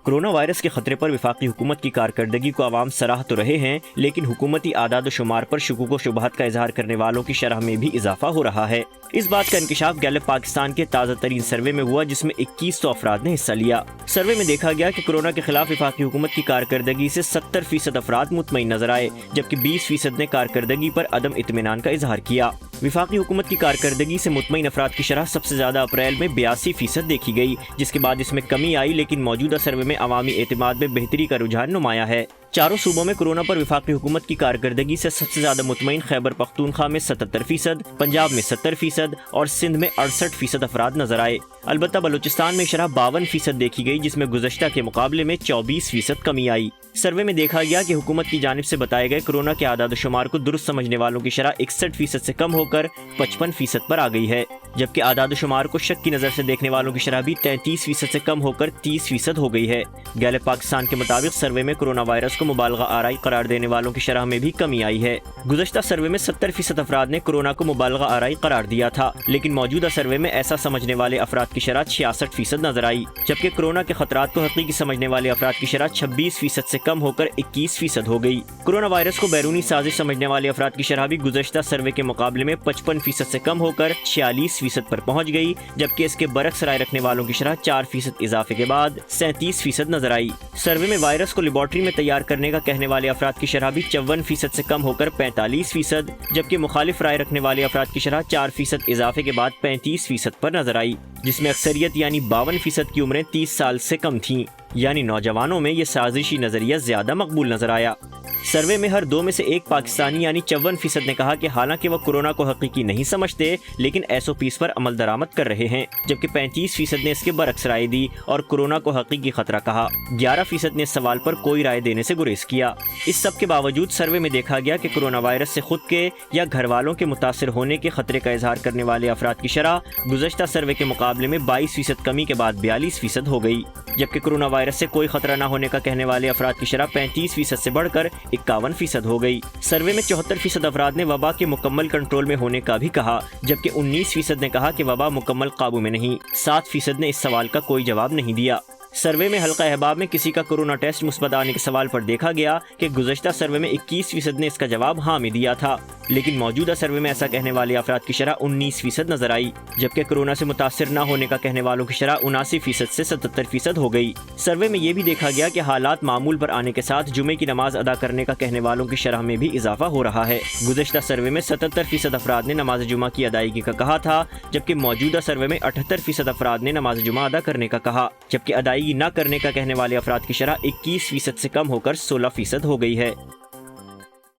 Corona virus کے خطرے پر وفاقی حکومت کی کارکردگی کو عوام سراہ تو رہے ہیں، لیکن حکومتی اعداد و شمار پر شکوک و شبہات کا اظہار کرنے والوں کی شرح میں بھی اضافہ ہو رہا ہے۔ اس بات کا انکشاف گیلپ پاکستان کے تازہ ترین سروے میں ہوا، جس میں 2100 افراد نے حصہ لیا۔ سروے میں دیکھا گیا کہ کورونا کے خلاف وفاقی حکومت کی کارکردگی سے 70% افراد مطمئن نظر آئے، جبکہ 20% نے کارکردگی پر عدم اطمینان کا اظہار کیا۔ وفاقی حکومت کی کارکردگی سے مطمئن افراد کی شرح سب سے زیادہ اپریل میں 82% دیکھی گئی، جس کے بعد اس میں کمی آئی، لیکن موجودہ سروے میں عوامی اعتماد میں بہتری کا رجحان نمایاں ہے۔ چاروں صوبوں میں کورونا پر وفاقی حکومت کی کارکردگی سے سب سے زیادہ مطمئن خیبر پختونخوا میں 77%، پنجاب میں 70% اور سندھ میں 68% افراد نظر آئے۔ البتہ بلوچستان میں شرح 52% دیکھی گئی، جس میں گزشتہ کے مقابلے میں 24% کمی آئی۔ سروے میں دیکھا گیا کہ حکومت کی جانب سے بتائے گئے کورونا کے اعداد و شمار کو درست سمجھنے والوں کی شرح 61% سے کم ہو کر 55% پر آ گئی ہے، جبکہ اعداد و شمار کو شک کی نظر سے دیکھنے والوں کی شرح بھی 33% سے کم ہو کر 30% ہو گئی ہے۔ گیلپ پاکستان کے مطابق سروے میں کورونا وائرس کو مبالغہ آرائی قرار دینے والوں کی شرح میں بھی کمی آئی ہے۔ گزشتہ سروے میں 70% افراد نے کورونا کو مبالغہ آرائی قرار دیا تھا، لیکن موجودہ سروے میں ایسا سمجھنے والے افراد کی شرح 66% نظر آئی، جبکہ کورونا کے خطرات کو حقیقی سمجھنے والے افراد کی شرح 26% سے کم ہو کر 21% ہو گئی۔ کورونا وائرس کو بیرونی سازش سمجھنے والے افراد کی شرح بھی گزشتہ سروے کے مقابلے میں 55% سے کم ہو کر 46% پر پہنچ گئی، جبکہ اس کے برعکس رائے رکھنے والوں کی شرح 4% اضافے کے بعد 37% نظر آئی۔ سروے میں وائرس کو لیبارٹری میں تیار کرنے کا کہنے والے افراد کی شرح بھی 54% سے کم ہو کر 45%، جبکہ مخالف رائے رکھنے والے افراد کی شرح 4% اضافے کے بعد 35% پر نظر آئی، جس میں اکثریت یعنی 52% کی عمریں 30 سال سے کم تھیں، یعنی نوجوانوں میں یہ سازشی نظریہ زیادہ مقبول نظر آیا۔ سروے میں ہر دو میں سے ایک پاکستانی یعنی 54% نے کہا کہ حالانکہ وہ کورونا کو حقیقی نہیں سمجھتے، لیکن SOPs پر عمل درآمد کر رہے ہیں، جبکہ 35% نے اس کے برعکس رائے دی اور کورونا کو حقیقی خطرہ کہا۔ 11% نے اس سوال پر کوئی رائے دینے سے گریز کیا۔ اس سب کے باوجود سروے میں دیکھا گیا کہ کورونا وائرس سے خود کے یا گھر والوں کے متاثر ہونے کے خطرے کا اظہار کرنے والے افراد کی شرح گزشتہ سروے کے مقابلے میں 22% کمی کے بعد 42% ہو گئی، جبکہ کورونا وائرس سے کوئی خطرہ نہ ہونے کا کہنے والے افراد کی شرح 35% سے بڑھ کر 51% ہو گئی۔ سروے میں 74% افراد نے وبا کے مکمل کنٹرول میں ہونے کا بھی کہا، جبکہ 19% نے کہا کہ وبا مکمل قابو میں نہیں۔ 7% نے اس سوال کا کوئی جواب نہیں دیا۔ سروے میں حلقہ احباب میں کسی کا کورونا ٹیسٹ مثبت آنے کے سوال پر دیکھا گیا کہ گزشتہ سروے میں 21% نے اس کا جواب ہاں میں دیا تھا، لیکن موجودہ سروے میں ایسا کہنے والے افراد کی شرح 19% نظر آئی، جبکہ کورونا سے متاثر نہ ہونے کا کہنے والوں کی شرح 79% سے 77% ہو گئی۔ سروے میں یہ بھی دیکھا گیا کہ حالات معمول پر آنے کے ساتھ جمعے کی نماز ادا کرنے کا کہنے والوں کی شرح میں بھی اضافہ ہو رہا ہے۔ گزشتہ سروے میں 77% افراد نے نماز جمعہ کی ادائیگی کا کہا تھا، جبکہ موجودہ سروے میں 78% افراد نے نماز جمعہ ادا کرنے کا کہا، جبکہ ادائیگی نہ کرنے کا کہنے والے افراد کی شرح 21% سے کم ہو کر 16% ہو گئی ہے۔